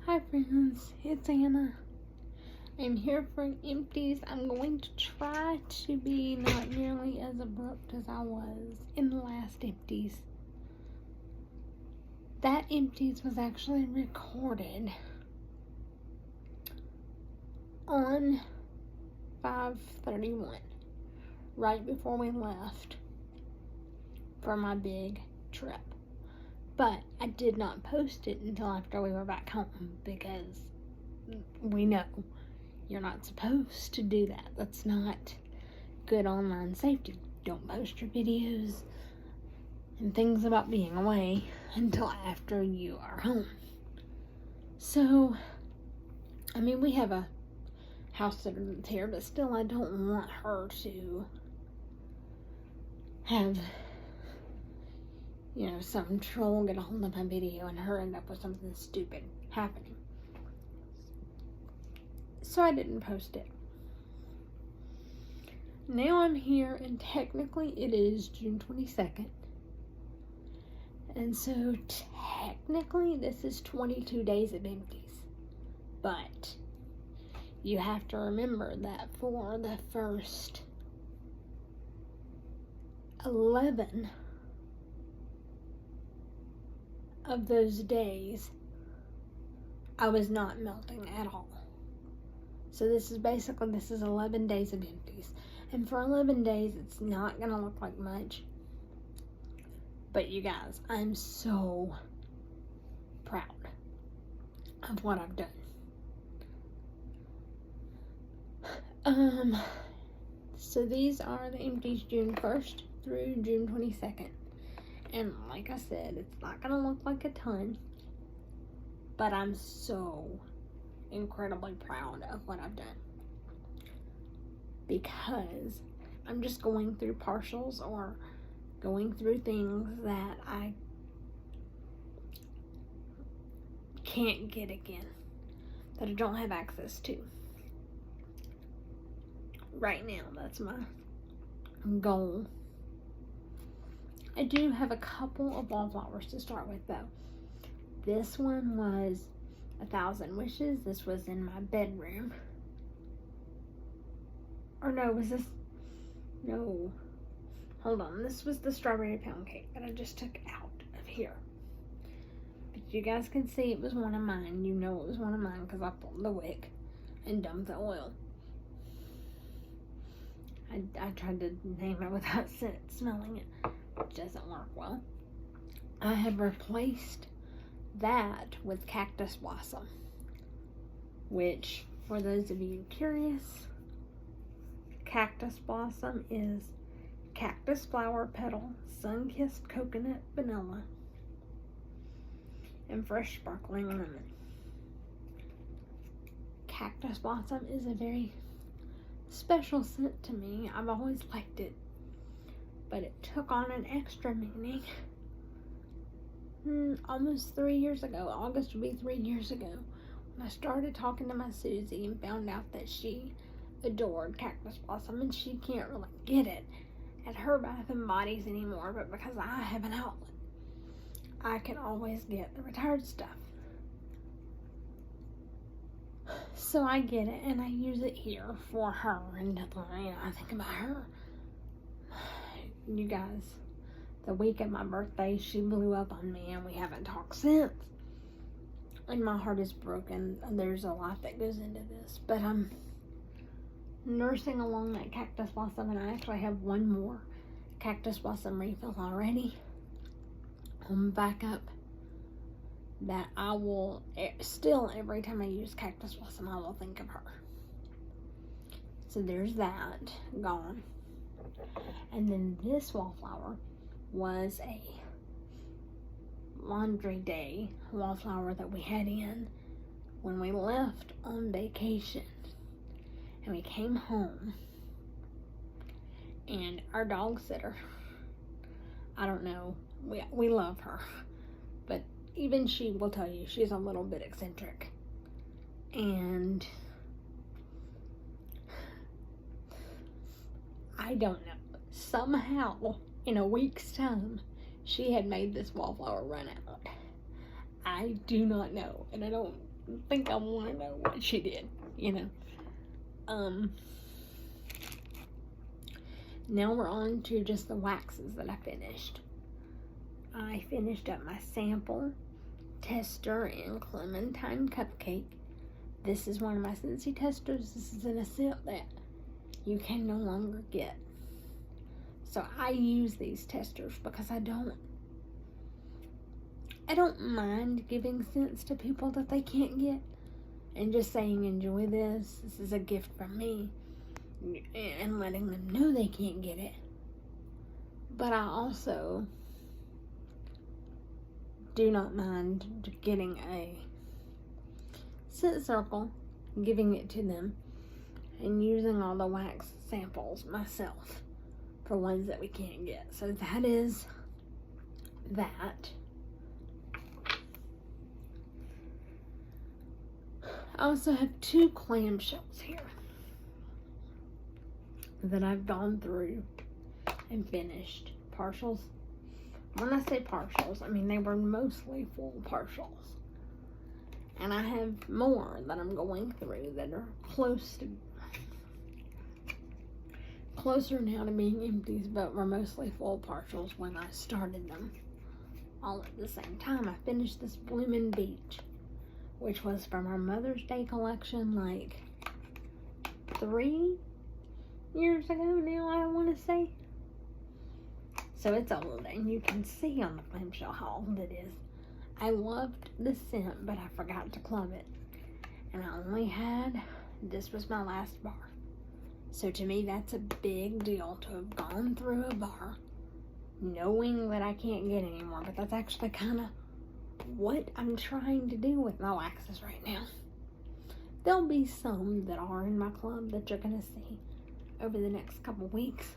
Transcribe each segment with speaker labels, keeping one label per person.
Speaker 1: Hi friends, it's Anna. I'm here for empties. I'm going to try to be not nearly as abrupt as I was in the last empties. That empties was actually recorded on 5/31, right before we left for my big trip. But I did not post it until after we were back home because we know you're not supposed to do that. That's not good online safety. Don't post your videos and things about being away until after you are home. So, we have a house sitter that's here, but still I don't want her to have some troll get a hold of my video and her end up with something stupid happening. So I didn't post it. Now I'm here, and technically it is June 22nd. And so technically this is 22 days of empties. But you have to remember that for the first 11 of those days, I was not melting at all. So this is 11 days of empties. And for 11 days, it's not going to look like much. But you guys, I'm so proud of what I've done. So these are the empties June 1st through June 22nd. And like I said, it's not going to look like a ton, but I'm so incredibly proud of what I've done. Because I'm just going through partials or going through things that I can't get again, that I don't have access to. Right now, that's my goal. I do have a couple of wallflowers to start with, though. This one was 1,000 Wishes. This was in my bedroom. Or no, was this? No. Hold on. This was the strawberry pound cake that I just took out of here. But you guys can see it was one of mine. You know it was one of mine because I pulled the wick and dumped the oil. I tried to name it without smelling it. Which doesn't work well. I have replaced that with Cactus Blossom, which, for those of you curious, Cactus Blossom is cactus flower petal, sun-kissed coconut vanilla, and fresh sparkling lemon. Cactus Blossom is a very special scent to me. I've always liked it. But it took on an extra meaning almost 3 years ago. August would be 3 years ago when I started talking to my Susie and found out that she adored Cactus Blossom, and she can't really get it at her Bath and Bodies anymore, but because I have an outlet, I can always get the retired stuff. So I get it, and I use it here for her, and I think about her. You guys, the week of my birthday, she blew up on me, and we haven't talked since. And my heart is broken. There's a lot that goes into this, but I'm nursing along that Cactus Blossom, and I actually have one more Cactus Blossom refill already on backup that I will still, every time I use Cactus Blossom, I will think of her. So there's that gone. And then this wallflower was a laundry day wallflower that we had in when we left on vacation. And we came home, and our dog sitter, I don't know, we love her, but even she will tell you she's a little bit eccentric. And I don't know. Somehow, in a week's time, she had made this wallflower run out. I do not know, and I don't think I want to know what she did, you know. Now we're on to just the waxes that I finished. I finished up my sample, tester, and clementine cupcake. This is one of my Scentsy testers. This is in a set that you can no longer get. So I use these testers because I don't mind giving scents to people that they can't get and just saying, enjoy this. This is a gift from me, and letting them know they can't get it. But I also do not mind getting a scent circle, giving it to them, and using all the wax samples myself for ones that we can't get. So that is that. I also have 2 clamshells here that I've gone through and finished. Partials. When I say partials, I mean they were mostly full partials. And I have more that I'm going through that are closer now to being empties, but were mostly full partials when I started them. All at the same time. I finished this Bloomin' Beach, which was from our Mother's Day collection like 3 years ago now, I want to say. So it's old, and you can see on the clamshell how old it is. I loved the scent, but I forgot to club it. And I only had, this was my last bar. So to me, that's a big deal to have gone through a bar knowing that I can't get any more. But that's actually kind of what I'm trying to do with my waxes right now. There'll be some that are in my club that you're going to see over the next couple weeks.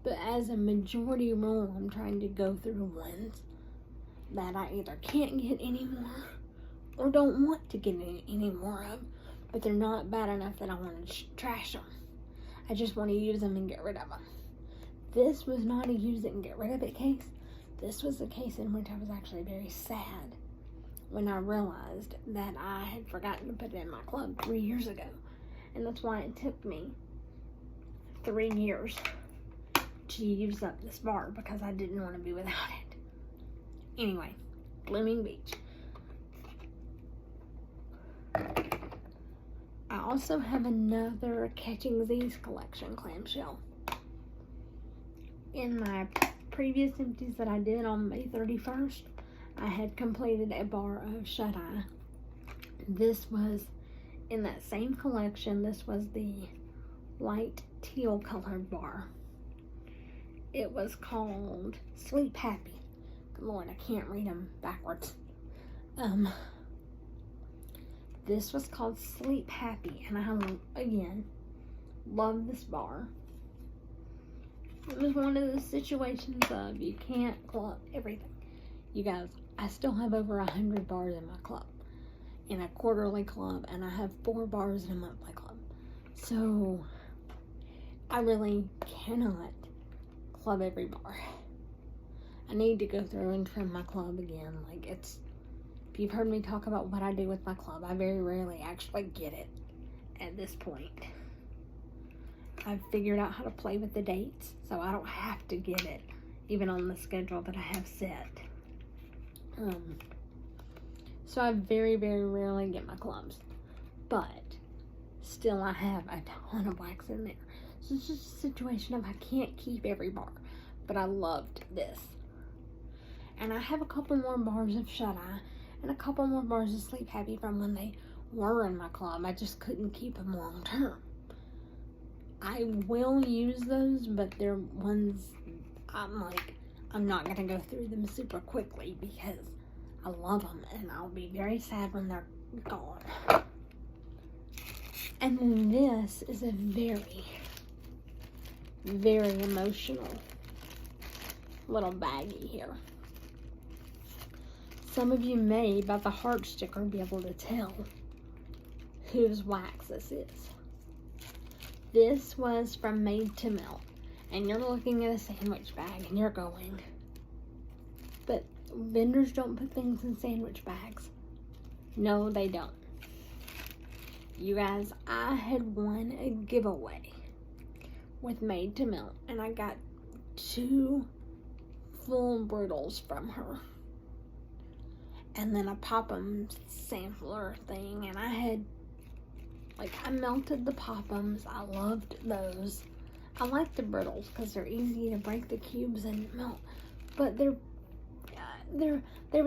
Speaker 1: But as a majority rule, I'm trying to go through ones that I either can't get anymore or don't want to get any more of, but they're not bad enough that I want to trash them. I just want to use them and get rid of them. This was not a use it and get rid of it case. This was a case in which I was actually very sad when I realized that I had forgotten to put it in my club 3 years ago. And that's why it took me 3 years to use up this bar, because I didn't want to be without it. Anyway, Blooming Beach. I also have another Catching Z's collection clamshell. In my previous empties that I did on May 31st, I had completed a bar of Shut Eye. This was in that same collection. This was the light teal colored bar. It was called Sleep Happy. Good Lord, I can't read them backwards. This was called Sleep Happy, and I, again, love this bar. It was one of those situations of you can't club everything. You guys, I still have over 100 bars in my club, in a quarterly club, and I have 4 bars in a monthly club. So, I really cannot club every bar. I need to go through and trim my club again. Like, if you've heard me talk about what I do with my club, I very rarely actually get it at this point. I've figured out how to play with the dates, so I don't have to get it, even on the schedule that I have set. So I very, very rarely get my clubs, but still I have a ton of wax in there. So it's just a situation of I can't keep every bar, but I loved this. And I have a couple more bars of Shut Eye and a couple more bars of Sleep Happy from when they were in my club. I just couldn't keep them long term. I will use those, but they're ones I'm not going to go through them super quickly because I love them and I'll be very sad when they're gone. And then this is a very, very emotional little baggie here. Some of you may, by the heart sticker, be able to tell whose wax this is. This was from Made to Melt, and you're looking at a sandwich bag and you're going, but vendors don't put things in sandwich bags. No, they don't. You guys, I had won a giveaway with Made to Melt, and I got 2 full brittles from her. And then a Pop'em sampler thing, and I melted the Pop'ems. I loved those. I like the brittles because they're easy to break the cubes and melt, but they were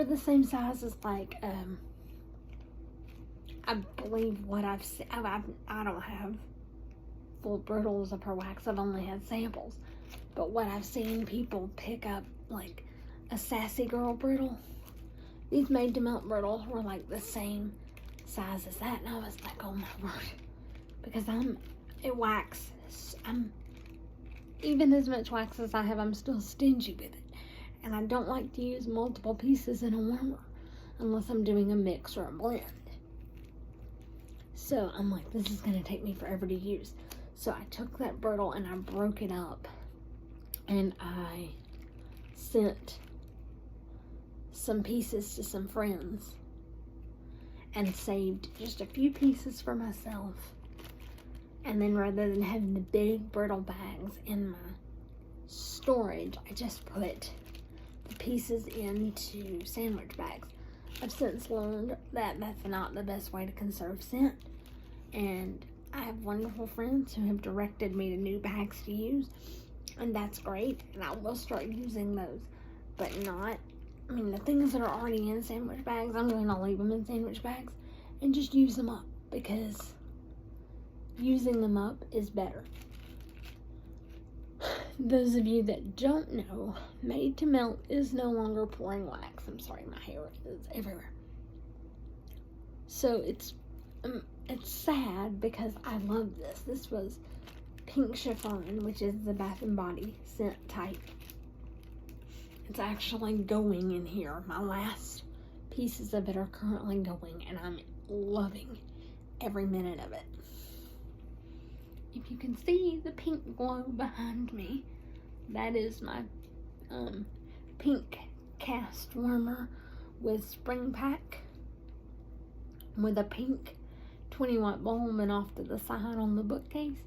Speaker 1: the same size as like I believe what I've seen. I don't have full brittles of her wax. I've only had samples, but what I've seen people pick up like a Sassy Girl brittle. These Made to Melt brittles were like the same size as that, and I was like, oh my word, because I'm even as much wax as I have, I'm still stingy with it, and I don't like to use multiple pieces in a warmer unless I'm doing a mix or a blend. So I'm like, this is gonna take me forever to use. So I took that brittle and I broke it up, and I sent some pieces to some friends and saved just a few pieces for myself. And then rather than having the big brittle bags in my storage, I just put the pieces into sandwich bags. I've since learned that that's not the best way to conserve scent, and I have wonderful friends who have directed me to new bags to use, and that's great, and I will start using those, but the things that are already in sandwich bags, I'm going to leave them in sandwich bags and just use them up, because using them up is better. Those of you that don't know, Made to Melt is no longer pouring wax. I'm sorry, my hair is everywhere. So it's sad because I love this. This was Pink Chiffon, which is the Bath & Body scent type. It's actually going in here. My last pieces of it are currently going, and I'm loving every minute of it. If you can see the pink glow behind me, that is my pink cast warmer with spring pack with a pink 20-watt bulb, and off to the side on the bookcase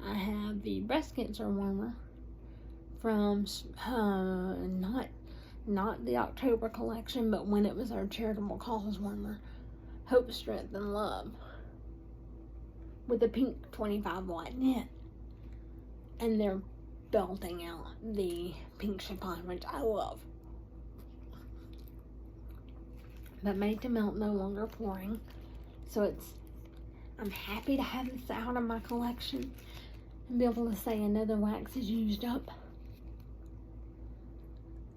Speaker 1: I have the breast cancer warmer from not the October collection, but when it was our charitable cause warmer, Hope, Strength, and Love, with a pink 25-watt knit. And they're belting out the Pink Chiffon, which I love. But Made to Melt no longer pouring, so I'm happy to have this out of my collection and be able to say another wax is used up.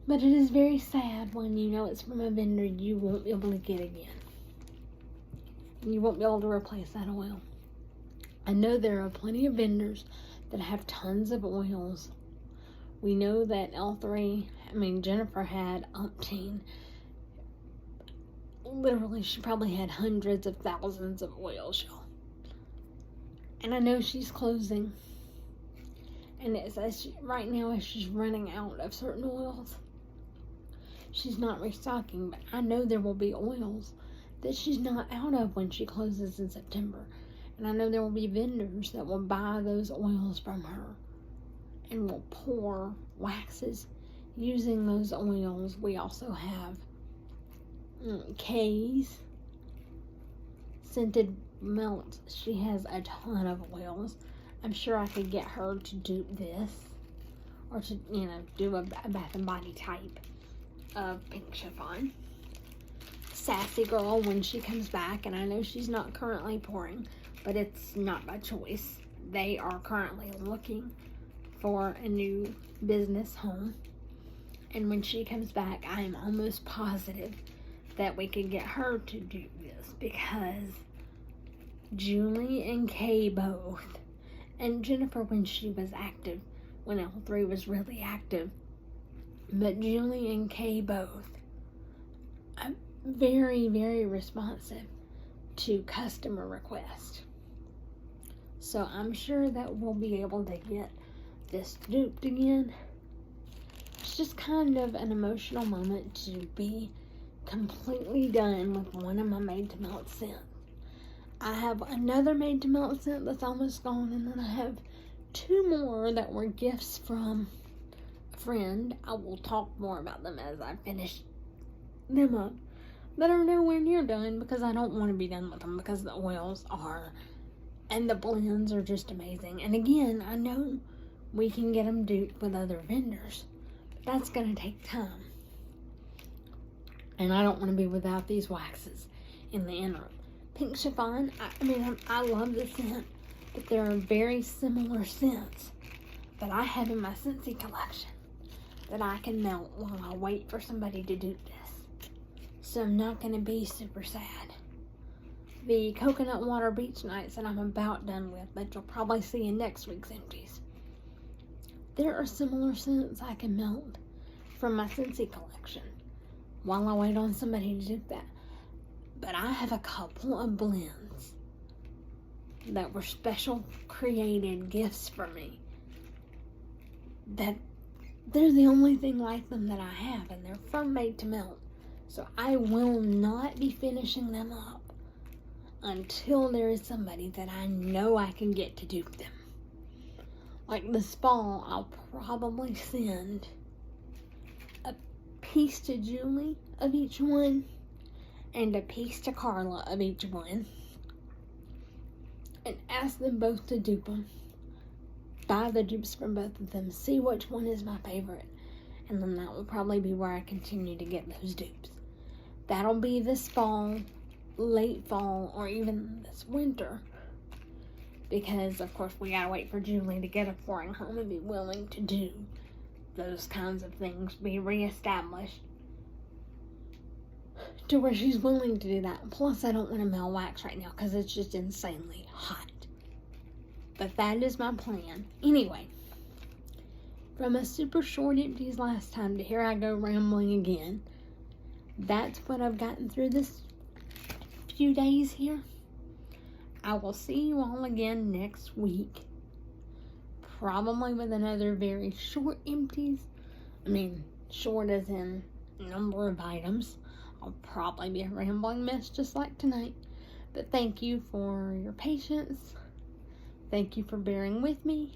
Speaker 1: But it is very sad when you know it's from a vendor you won't be able to get again. You won't be able to replace that oil. I know there are plenty of vendors that have tons of oils. We know that Jennifer had umpteen. Literally, she probably had hundreds of thousands of oils, y'all. And I know she's closing. And right now, as she's running out of certain oils, she's not restocking. But I know there will be oils that she's not out of when she closes in September. And I know there will be vendors that will buy those oils from her and will pour waxes using those oils. We also have Kay's scented melts. She has a ton of oils. I'm sure I could get her to do this, or to do a Bath and Body type of Pink Chiffon. Sassy Girl, when she comes back, and I know she's not currently pouring, but it's not by choice. They are currently looking for a new business home, and when she comes back, I am almost positive that we can get her to do this, because Julie and Kay both, and Jennifer when she was active, when L3 was really active, but Julie and Kay both are very, very responsive to customer requests. So I'm sure that we'll be able to get this duped again. It's just kind of an emotional moment to be completely done with one of my made to melt scents. I have another made to melt scent that's almost gone, and then I have 2 more that were gifts from a friend. I will talk more about them as I finish them up, that are nowhere near done because I don't want to be done with them, because the oils are, and the blends are just amazing. And again, I know we can get them duped with other vendors, but that's going to take time. And I don't want to be without these waxes in the interim. Pink Chiffon, I love the scent, but there are very similar scents that I have in my Scentsy collection that I can melt while I wait for somebody to dupe this. So I'm not going to be super sad. The Coconut Water Beach Nights that I'm about done with, that you'll probably see in next week's empties. There are similar scents I can melt from my Scentsy collection while I wait on somebody to dupe that. But I have a couple of blends that were special created gifts for me, that they're the only thing like them that I have, and they're from Made to Melt. So I will not be finishing them up until there is somebody that I know I can get to dupe them. Like this fall, I'll probably send a piece to Julie of each one and a piece to Carla of each one, and ask them both to dupe them. Buy the dupes from both of them, see which one is my favorite, and then that will probably be where I continue to get those dupes. That'll be this fall, late fall, or even this winter, because of course we gotta wait for Julie to get a pouring home and be willing to do those kinds of things, be reestablished to where she's willing to do that. Plus, I don't want to melt wax right now because it's just insanely hot. But that is my plan. Anyway, from a super short empties last time to here I go rambling again. That's what I've gotten through this few days here. I will see you all again next week. Probably with another very short empties. Short as in number of items. I'll probably be a rambling mess just like tonight. But thank you for your patience. Thank you for bearing with me.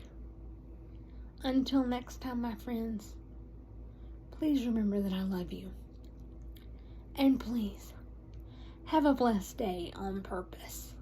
Speaker 1: Until next time, my friends, please remember that I love you. And please, have a blessed day on purpose.